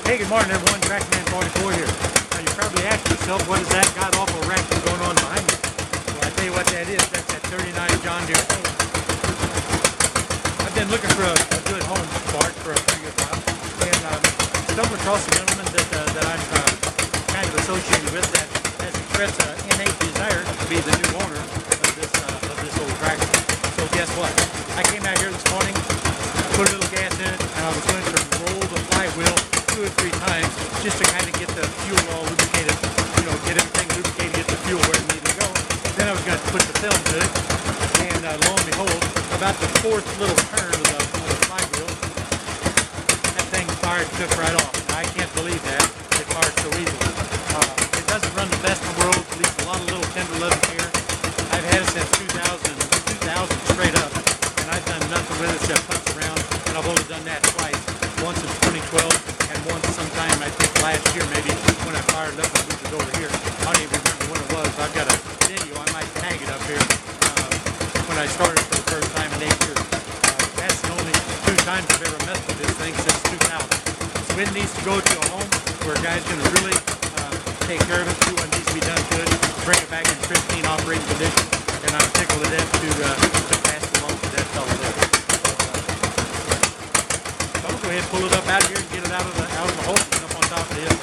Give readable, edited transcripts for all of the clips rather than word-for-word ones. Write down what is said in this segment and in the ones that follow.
Hey, good morning everyone, Trackman 44 here. Now you're probably asking yourself, what is that god-awful racket going on behind me? Well, I tell you what that is, that's that 39 John Deere. I've been looking for a good home for it for a pretty good while, and stumbled across a gentleman that I'm kind of associated with that has expressed an innate desire to be the new owner of this old tractor. So guess what? I came out here this morning, put a little gas in it, and I was going to roll the flywheel 2 or 3 times just to kind of get the fuel all lubricated, get everything lubricated, get the fuel where it needed to go. Then I was going to put the film to it, and lo and behold, about the 4th little turn of the flywheel, that thing fired, took right off. Now, I can't believe that it fired so easily. It doesn't run the best in the world, it leaves a lot of little tender love here. I've had it since 2000 straight up, and I've done nothing with it except punch around, and I've only done that twice. Once in 2012 and once sometime I think last year maybe when I fired it up and moved it over here. I don't even remember when it was. I've got a video, I might tag it up here, when I started for the first time in 8 years. That's the only 2 times I've ever messed with this thing since 2000. So it needs to go to a home where a guy's going to really take care of it, do what needs to be done to it, bring it back in pristine operating condition, and I'm tickled to death to pass it along to that fellow there. Go ahead and pull it up out here and get it out of the hole and up on top of the hill.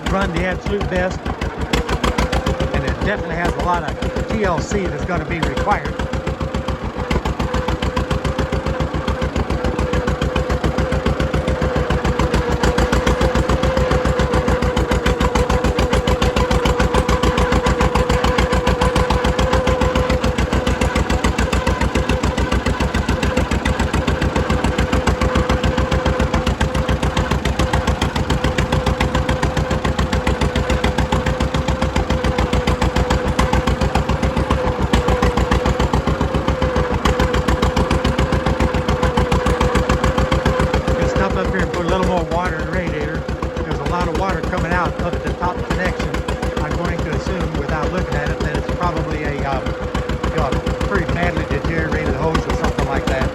Run the absolute best, and it definitely has a lot of TLC that's going to be required. Coming out up the top connection. I'm going to assume, without looking at it, that it's probably a pretty badly deteriorated hose or something like that.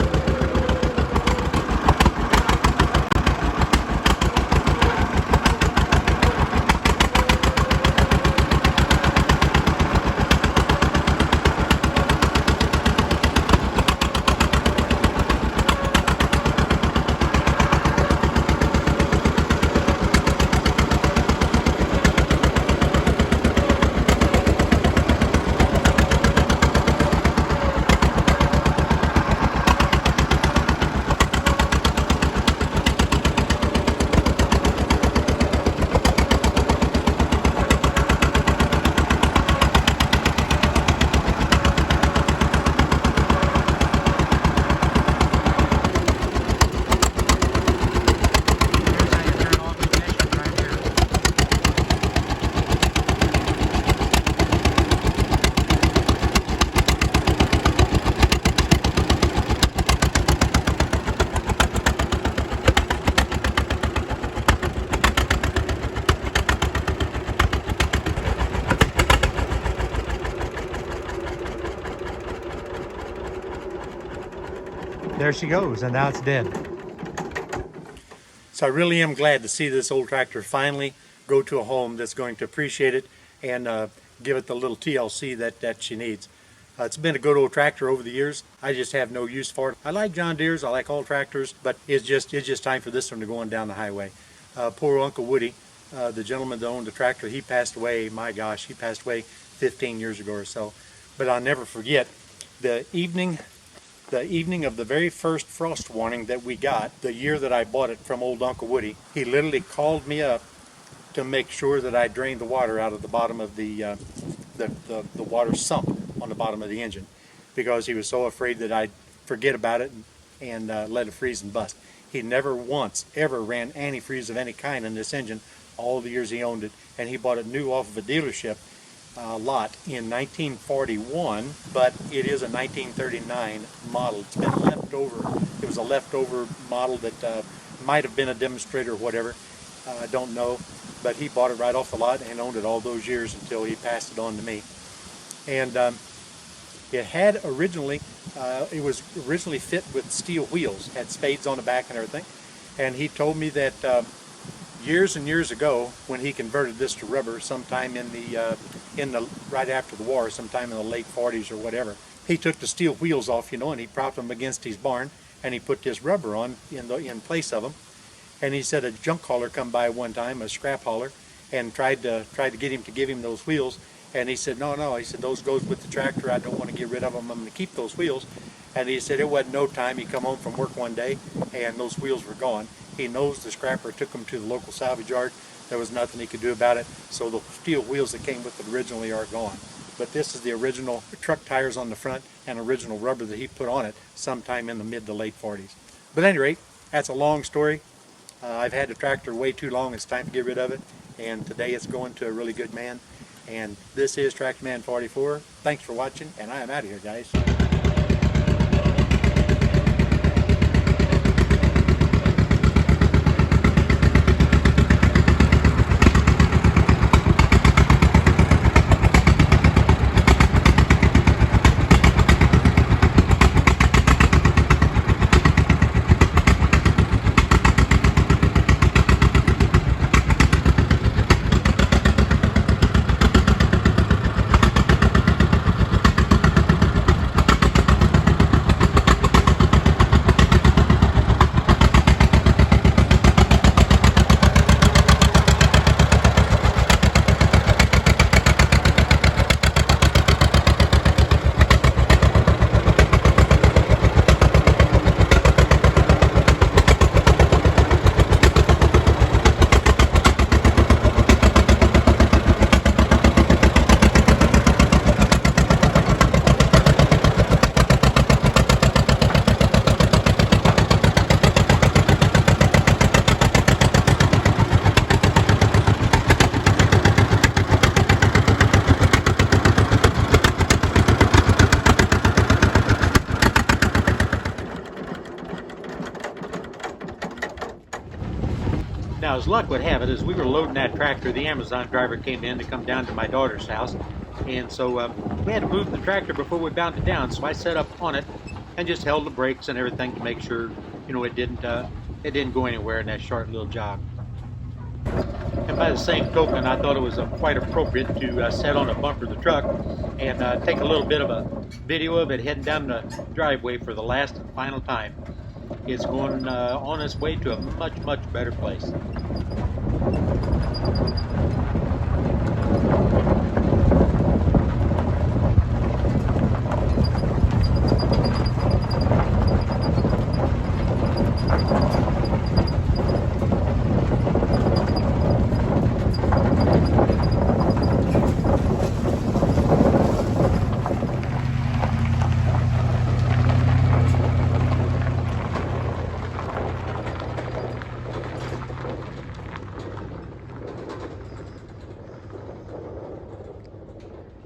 there she goes, and now it's dead. So I really am glad to see this old tractor finally go to a home that's going to appreciate it and give it the little TLC that she needs. It's been a good old tractor over the years. I just have no use for it. I like John Deere's, I like all tractors, but it's just time for this one to go on down the highway. Poor Uncle Woody, the gentleman that owned the tractor, he passed away, my gosh, he passed away 15 years ago or so. But I'll never forget the evening of the very first frost warning that we got, the year that I bought it from old Uncle Woody. He literally called me up to make sure that I drained the water out of the bottom of the water sump on the bottom of the engine, because he was so afraid that I'd forget about it and let it freeze and bust. He never once ever ran antifreeze of any kind in this engine all the years he owned it, and he bought it new off of a dealership lot in 1941, but it is a 1939 model. It's been left over. It was a leftover model that might have been a demonstrator or whatever. I don't know, but he bought it right off the lot and owned it all those years until he passed it on to me. And it had originally, it was originally fit with steel wheels, had spades on the back and everything. And he told me that years and years ago, when he converted this to rubber, sometime in the right after the war, sometime in the late 40s or whatever, he took the steel wheels off, you know, and he propped them against his barn, and he put this rubber on in place of them. And he said a junk hauler come by one time, a scrap hauler, and tried to get him to give him those wheels. And he said, no, he said, those goes with the tractor. I don't want to get rid of them. I'm going to keep those wheels. And he said it wasn't no time. He come home from work one day, and those wheels were gone. He knows the scrapper took them to the local salvage yard. There was nothing he could do about it. So the steel wheels that came with it originally are gone. But this is the original truck tires on the front and original rubber that he put on it sometime in the mid to late 40s. But at any rate, that's a long story. I've had the tractor way too long. It's time to get rid of it. And today it's going to a really good man. And this is TractorMan 44. Thanks for watching, and I am out of here, guys. Now, as luck would have it, as we were loading that tractor, the Amazon driver came in to come down to my daughter's house. And so we had to move the tractor before we bound it down. So I set up on it and just held the brakes and everything to make sure, you know, it didn't go anywhere in that short little jog. And by the same token, I thought it was quite appropriate to set on a bumper of the truck and take a little bit of a video of it heading down the driveway for the last and final time. It's going on its way to a much, much better place.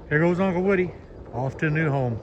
Here goes Uncle Woody, off to a new home.